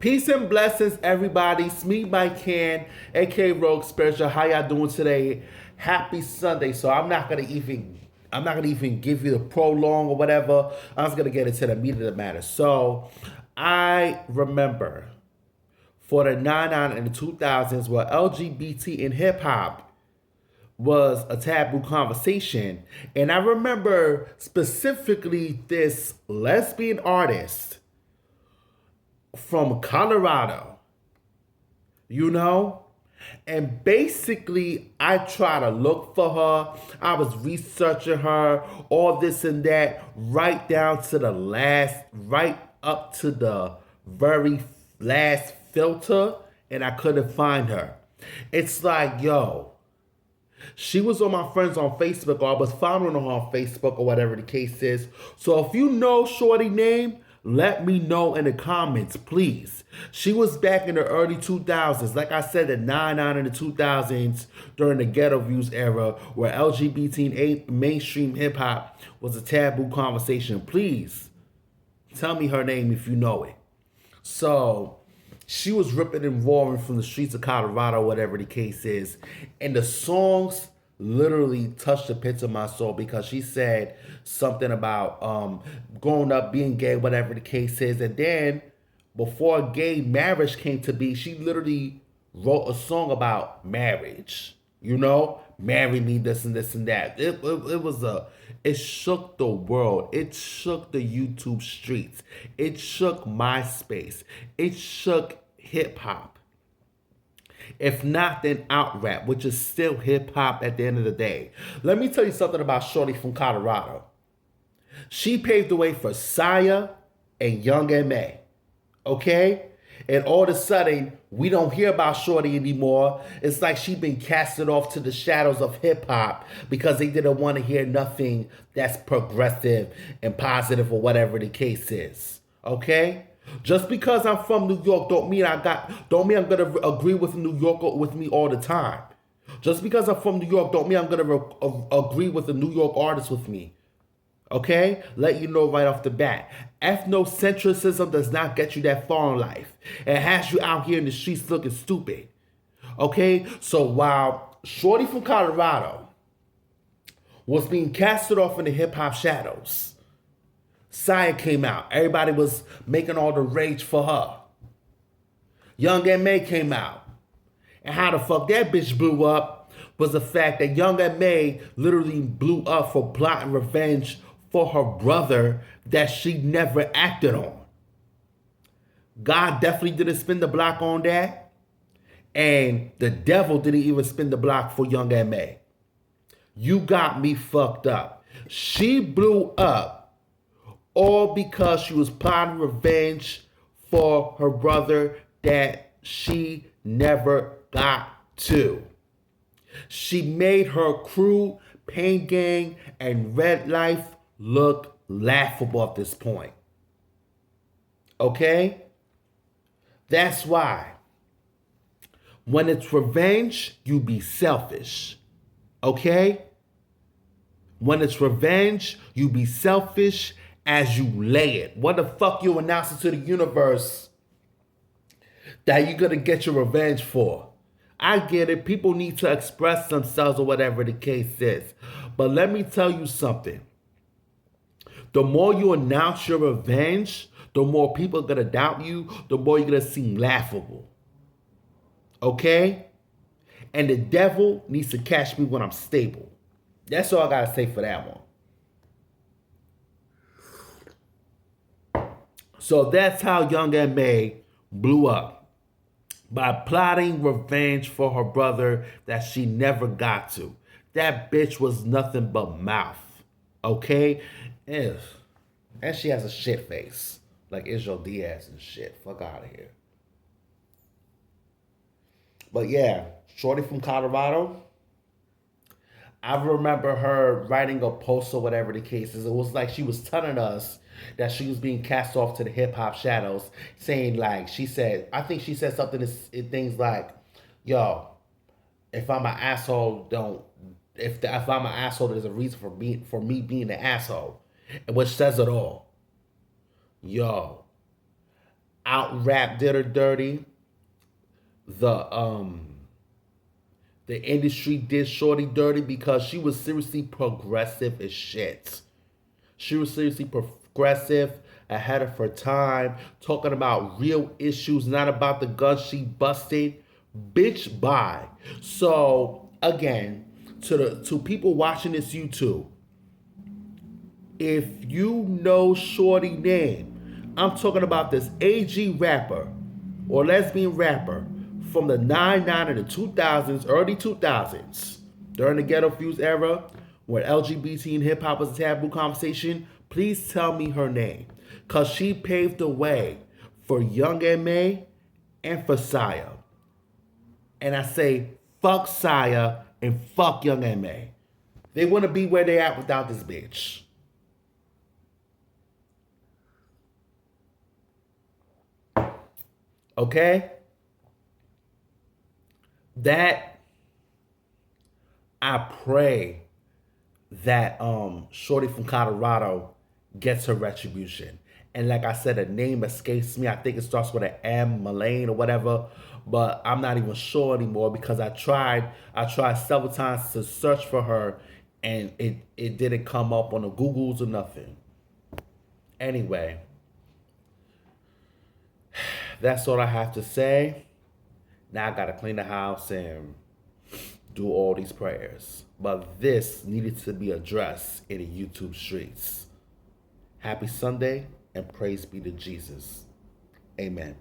Peace and blessings, everybody. It's me, Mike Can, aka Rogue Spiritual. How y'all doing today? Happy Sunday. So I'm not gonna even give you the prolong or whatever. I'm just gonna get into the meat of the matter. So I remember for the 99 and the 2000s where LGBT in hip hop was a taboo conversation. And I remember specifically this lesbian artist from Colorado, you know? And basically, I try to look for her. I was researching her, all this and that, right down to the last, right up to the very last filter, and I couldn't find her. It's like, yo, she was on my friends on Facebook, or I was following her on Facebook, or whatever the case is. So if you know Shorty name, let me know in the comments, please. She was back in the early 2000s. Like I said, the 99 and the 2000s during the ghetto views era where LGBT and mainstream hip hop was a taboo conversation. Please tell me her name if you know it. So she was ripping and roaring from the streets of Colorado, whatever the case is. And the songs literally touched the pits of my soul because she said something about growing up, being gay, whatever the case is. And then before gay marriage came to be, she literally wrote a song about marriage. You know, marry me, this and this and that. It shook the world. It shook the YouTube streets. It shook MySpace. It shook hip hop. If not, then out rap, which is still hip hop at the end of the day. Let me tell you something about Shorty from Colorado. She paved the way for Saya and Young M.A. Okay? And all of a sudden, we don't hear about Shorty anymore. It's like she been casted off to the shadows of hip hop because they didn't want to hear nothing that's progressive and positive or whatever the case is. Okay? Just because I'm from New York don't mean I'm gonna agree with New Yorker with me all the time. Just because I'm from New York don't mean I'm gonna agree with a New York artist with me. Okay? Let you know right off the bat. Ethnocentrism does not get you that far in life. It has you out here in the streets looking stupid. Okay? So while Shorty from Colorado was being casted off in the hip hop shadows, Saya came out. Everybody was making all the rage for her. Young M.A. came out. And how the fuck that bitch blew up was the fact that Young M.A. literally blew up for plotting revenge for her brother that she never acted on. God definitely didn't spin the block on that. And the devil didn't even spin the block for Young M.A. You got me fucked up. She blew up all because she was plotting revenge for her brother that she never got to. She made her crew, Pain Gang, and Red Life look laughable at this point. Okay? That's why when it's revenge, you be selfish. Okay? When it's revenge, you be selfish as you lay it. What the fuck you announcing to the universe that you're gonna get your revenge for? I get it. People need to express themselves or whatever the case is. But let me tell you something. The more you announce your revenge, the more people are gonna doubt you, the more you're gonna seem laughable. Okay? And the devil needs to catch me when I'm stable. That's all I gotta say for that one. So that's how Young M.A. blew up. By plotting revenge for her brother that she never got to. That bitch was nothing but mouth. Okay? Ew. And she has a shit face. Like Israel Diaz and shit. Fuck out of here. But yeah, Shorty from Colorado. I remember her writing a post or whatever the case is. It was like she was telling us that she was being cast off to the hip hop shadows, saying like, I think she said something in things like, yo, if I'm an asshole, if I'm an asshole, there's a reason for me being an asshole. Which says it all. Yo, out rap did her dirty. The industry did Shorty dirty because she was seriously progressive as shit. She was seriously progressive, ahead of her time, talking about real issues, not about the guns she busted. Bitch, bye. So again, to people watching this YouTube, if you know Shorty name, I'm talking about this AG rapper or lesbian rapper from the 99 and the 2000s, early 2000s, during the Ghetto Fuse era, when LGBT and hip hop was a taboo conversation. Please tell me her name, because she paved the way for Young M.A. and for Saya. And I say, fuck Saya and fuck Young M.A. They wouldn't be where they at without this bitch. Okay? That, I pray that Shorty from Colorado gets her retribution. And like I said, the name escapes me. I think it starts with an M, Malane or whatever. But I'm not even sure anymore because I tried several times to search for her and it didn't come up on the Googles or nothing. Anyway, that's all I have to say. Now I gotta clean the house and do all these prayers. But this needed to be addressed in the YouTube streets. Happy Sunday and praise be to Jesus. Amen.